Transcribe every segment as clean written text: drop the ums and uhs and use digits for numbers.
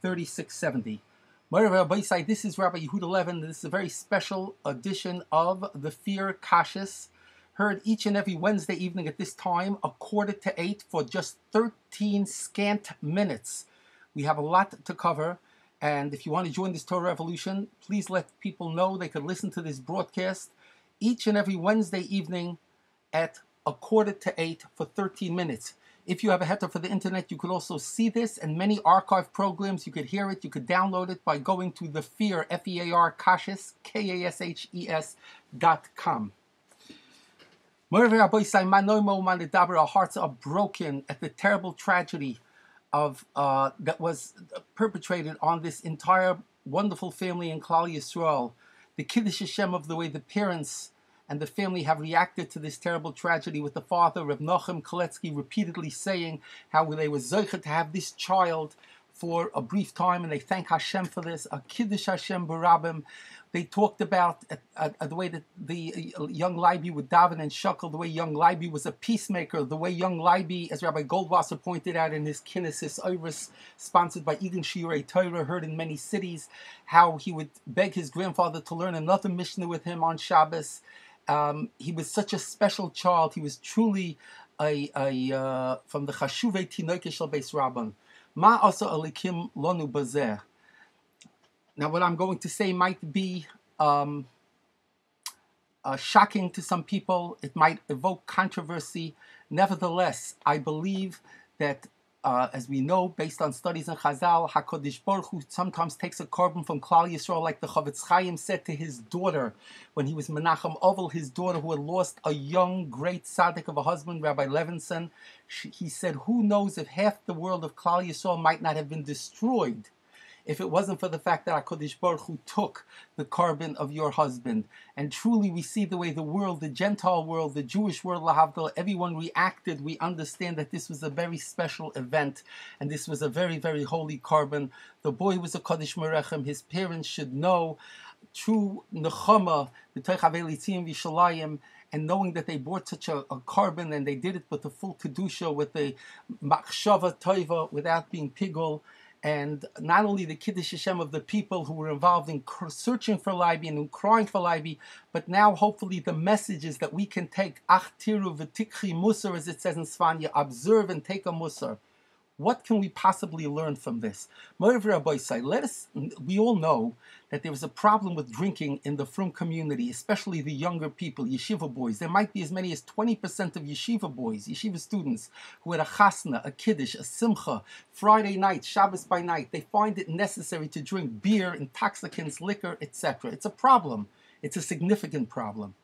3670. This is Rabbi Yehuda Levin. This is a very special edition of the Fear Kashis, heard each and every Wednesday evening at this time, 7:45 for just 13 scant minutes. We have a lot to cover, and if you want to join this Torah revolution, please let people know they could listen to this broadcast each and every Wednesday evening at 7:45 for 13 minutes. If you have a heter for the internet, you could also see this and many archive programs. You could hear it. You could download it by going to the Fear, F-E-A-R, Kashis, Kashes.com. Our hearts are broken at the terrible tragedy of that was perpetrated on this entire wonderful family in Klal Yisrael. The Kiddush Hashem of the way the parents and the family have reacted to this terrible tragedy, with the father, Reb Leiby Keletsky, repeatedly saying how they were zeicher to have this child for a brief time, and they thank Hashem for this. A Kiddush Hashem barabim. They talked about the way that the young Leiby would daven and shuckle, the way young Leiby was a peacemaker, the way young Leiby, as Rabbi Goldwasser pointed out in his Kinesis Iris, sponsored by Eden Shiurei Torah, heard in many cities, how he would beg his grandfather to learn another Mishnah with him on Shabbos. He was such a special child. He was truly from the Chashuvei Tinoke Shel Beis Rabban. Ma asa alikim lonu bazeh. Now, what I'm going to say might be shocking to some people. It might evoke controversy. Nevertheless, I believe that, as we know, based on studies in Chazal, HaKadosh Baruch Hu sometimes takes a carbon from Klal Yisrael, like the Chavetz Chaim said to his daughter when he was Menachem Ovel, his daughter who had lost a young, great tzaddik of a husband, Rabbi Levinson. He said, who knows if half the world of Klal Yisrael might not have been destroyed if it wasn't for the fact that HaKadosh Baruch Hu took the carbon of your husband. And truly we see the way the world, the Gentile world, the Jewish world, lahavdil, everyone reacted. We understand that this was a very special event, and this was a very, very holy carbon. The boy was a Kodesh Merechem. His parents should know true nechama, the Teichav Vishalayim, and knowing that they brought such a carbon, and they did it with the full kedusha, with a machshava toiva, without being pigul. And not only the Kiddush Hashem of the people who were involved in searching for Leiby and crying for Leiby, but now hopefully the messages that we can take, ach tiru v'tikchi musar, as it says in Svanya, observe and take a musar. What can we possibly learn from this? We all know that there was a problem with drinking in the Frum community, especially the younger people, yeshiva boys. There might be as many as 20% of yeshiva boys, yeshiva students, who had a chasna, a kiddush, a simcha, Friday night, Shabbos by night. They find it necessary to drink beer, intoxicants, liquor, etc. It's a problem. It's a significant problem.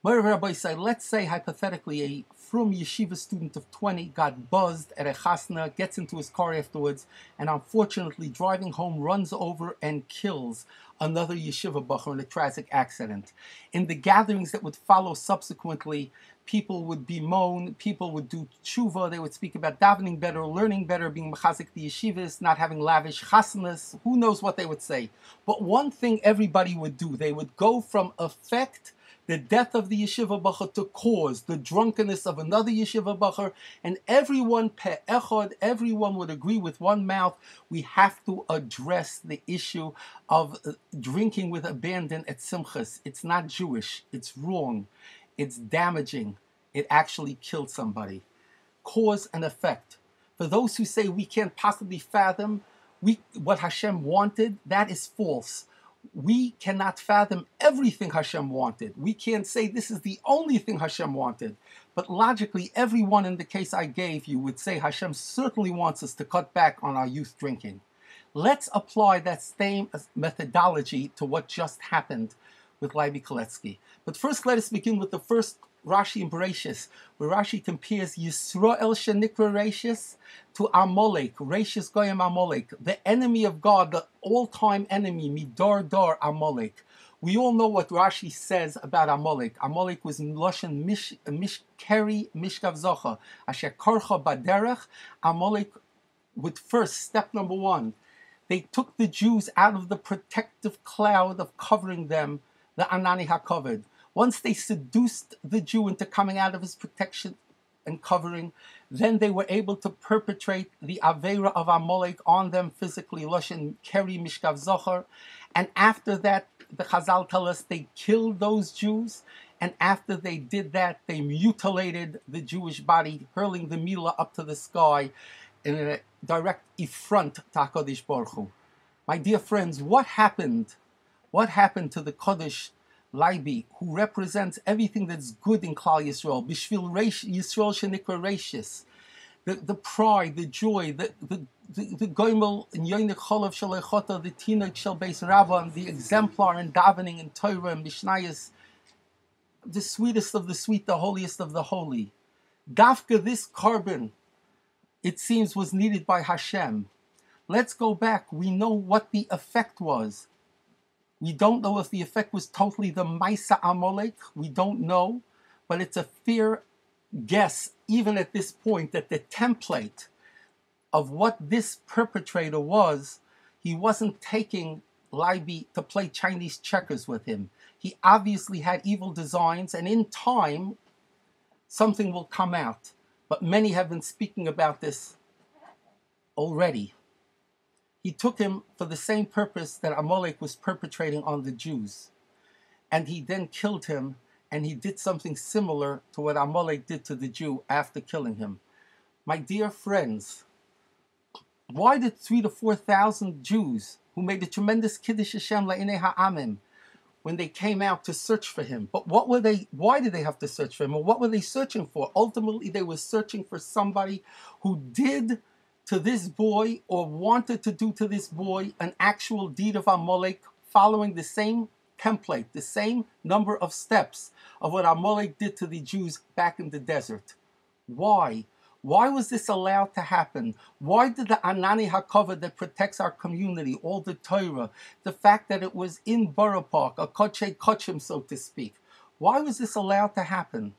Let's say, hypothetically, a Frum yeshiva student of 20 got buzzed at a chasna, gets into his car afterwards, and unfortunately, driving home, runs over and kills another yeshiva bacher in a tragic accident. In the gatherings that would follow subsequently, people would bemoan, people would do tshuva, they would speak about davening better, learning better, being mechazik the yeshivas, not having lavish chasnas, who knows what they would say. But one thing everybody would do, they would go from effect, the death of the yeshiva bacher, to cause the drunkenness of another yeshiva bacher, and everyone pe'echad, everyone would agree with one mouth, we have to address the issue of drinking with abandon at simchas. It's not Jewish, it's wrong, it's damaging, it actually killed somebody. Cause and effect. For those who say we can't possibly fathom what Hashem wanted, that is false. We cannot fathom everything Hashem wanted. We can't say this is the only thing Hashem wanted. But logically, everyone in the case I gave you would say Hashem certainly wants us to cut back on our youth drinking. Let's apply that same methodology to what just happened with Leiby Keletsky. But first, let us begin with the first Rashi in Bereshis, where Rashi compares Yisrael shenikra Rashis to Amalek, Rashis Goyim Amalek, the enemy of God, the all-time enemy, Midar Dar Amalek. We all know what Rashi says about Amalek. Amalek was Lashon Mishkeri Mishkav Zocha, Asher Karcha Baderech. Amalek would first, step number one, they took the Jews out of the protective cloud of covering them, the Anani HaKavod. Once they seduced the Jew into coming out of his protection and covering, Then they were able to perpetrate the Avera of Amalek on them physically, Loshen Keri Mishkav Zohar. And after that, the Chazal tell us they killed those Jews. And after they did that, they mutilated the Jewish body, hurling the Mila up to the sky in a direct affront to HaKadosh Baruch Hu. My dear friends, what happened? What happened to the Kodesh Leiby, who represents everything that's good in Klal Yisrael? Bishvil Yisrael shenikra reishis. The pride, the joy, the goimel in yoynech cholav shalechota, the tinok shel beis rabban, the exemplar in davening and Torah and Mishnayos, the sweetest of the sweet, the holiest of the holy. Dafka, this carbon, it seems, was needed by Hashem. Let's go back. We know what the effect was. We don't know if the effect was totally the Maisa Amalek. We don't know. But it's a fair guess, even at this point, that the template of what this perpetrator was, he wasn't taking Leiby to play Chinese checkers with him. He obviously had evil designs, and in time, something will come out. But many have been speaking about this already. He took him for the same purpose that Amalek was perpetrating on the Jews. And he then killed him, and he did something similar to what Amalek did to the Jew after killing him. My dear friends, why did 3,000 to 4,000 Jews, who made a tremendous Kiddush Hashem la'inei ha'amim, when they came out to search for him, but why did they have to search for him? Or what were they searching for? Ultimately, they were searching for somebody who did to this boy, or wanted to do to this boy, an actual deed of Amalek, following the same template, the same number of steps of what Amalek did to the Jews back in the desert. Why? Why was this allowed to happen? Why did the Anani HaKavod that protects our community, all the Torah, the fact that it was in Borough Park, a Koche Kochim, so to speak, why was this allowed to happen?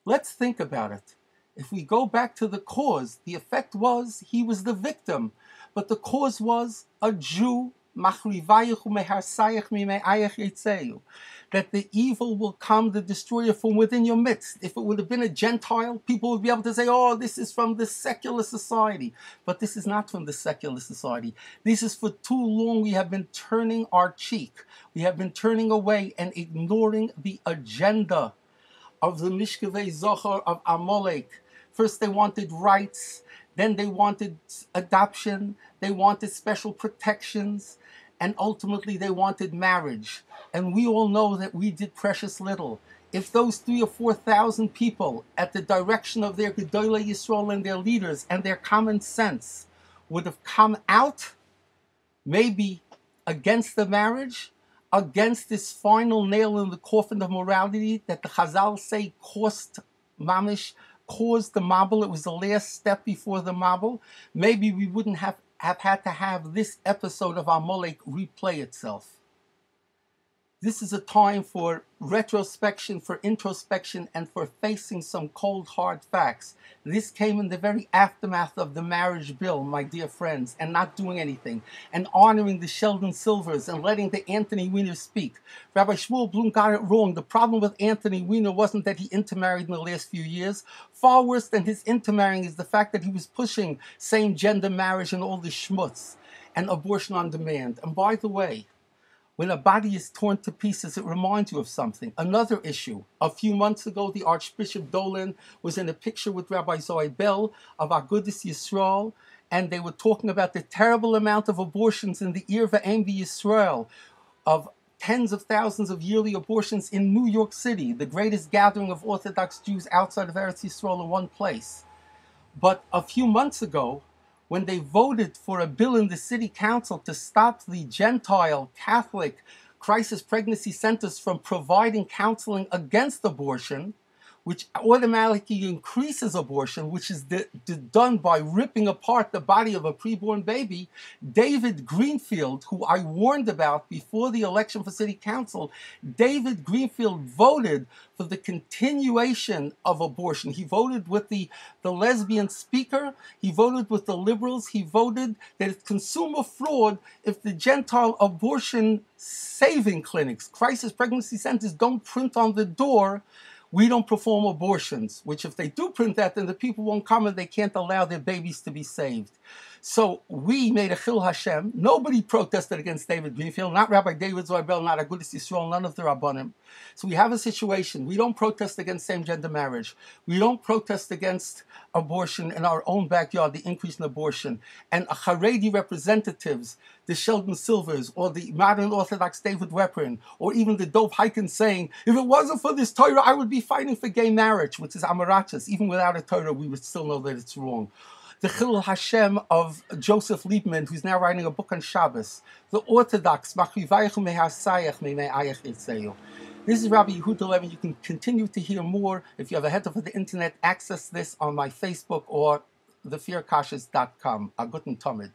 Let's think about it. If we go back to the cause, the effect was he was the victim, but the cause was a Jew, that the evil will come, the destroyer, from within your midst. If it would have been a Gentile, people would be able to say, oh, this is from the secular society. But this is not from the secular society. This is for too long we have been turning our cheek. We have been turning away and ignoring the agenda of the Mishkevei Zohar of Amalek. First they wanted rights, then they wanted adoption, they wanted special protections, and ultimately they wanted marriage. And we all know that we did precious little. If those 3,000 or 4,000 people, at the direction of their Gedolei Yisrael and their leaders and their common sense, would have come out, maybe against the marriage, against this final nail in the coffin of morality that the Chazal say caused the Mabul, it was the last step before the Mabul, maybe we wouldn't have had to have this episode of Amalek replay itself. This is a time for retrospection, for introspection, and for facing some cold, hard facts. This came in the very aftermath of the marriage bill, my dear friends, and not doing anything, and honoring the Sheldon Silvers, and letting the Anthony Weiner speak. Rabbi Shmuel Bloom got it wrong. The problem with Anthony Weiner wasn't that he intermarried in the last few years. Far worse than his intermarrying is the fact that he was pushing same-gender marriage and all the schmutz, and abortion on demand. And by the way, when a body is torn to pieces, it reminds you of something. Another issue. A few months ago, the Archbishop Dolan was in a picture with Rabbi Zoe Bell of Agudas Yisrael, and they were talking about the terrible amount of abortions in the Ir V'Ein Yisrael, of tens of thousands of yearly abortions in New York City, the greatest gathering of Orthodox Jews outside of Eretz Yisrael in one place. But a few months ago, when they voted for a bill in the city council to stop the Gentile Catholic crisis pregnancy centers from providing counseling against abortion, which automatically increases abortion, which is done by ripping apart the body of a preborn baby, David Greenfield, who I warned about before the election for city council, David Greenfield voted for the continuation of abortion. He voted with the lesbian speaker, he voted with the liberals, he voted that it's consumer fraud if the Gentile abortion saving clinics, crisis pregnancy centers, don't print on the door We don't perform abortions, which if they do print that, then the people won't come and they can't allow their babies to be saved. So we made a Chil Hashem. Nobody protested against David Greenfield, not Rabbi David Zoybel, not Agudas Yisrael, none of the Rabbanim. So we have a situation. We don't protest against same-gender marriage. We don't protest against abortion in our own backyard, the increase in abortion. And Haredi representatives, the Sheldon Silvers, or the modern Orthodox David Weprin, or even the Dov Heiken saying, if it wasn't for this Torah, I would be fighting for gay marriage, which is Amarachas. Even without a Torah, we would still know that it's wrong. The Chilul Hashem of Joseph Liebman, who's now writing a book on Shabbos. The Orthodox, this is Rabbi Yehuda Levin. You can continue to hear more. If you have a head over the internet, access this on my Facebook or thefearkashas.com. A guten Talmud.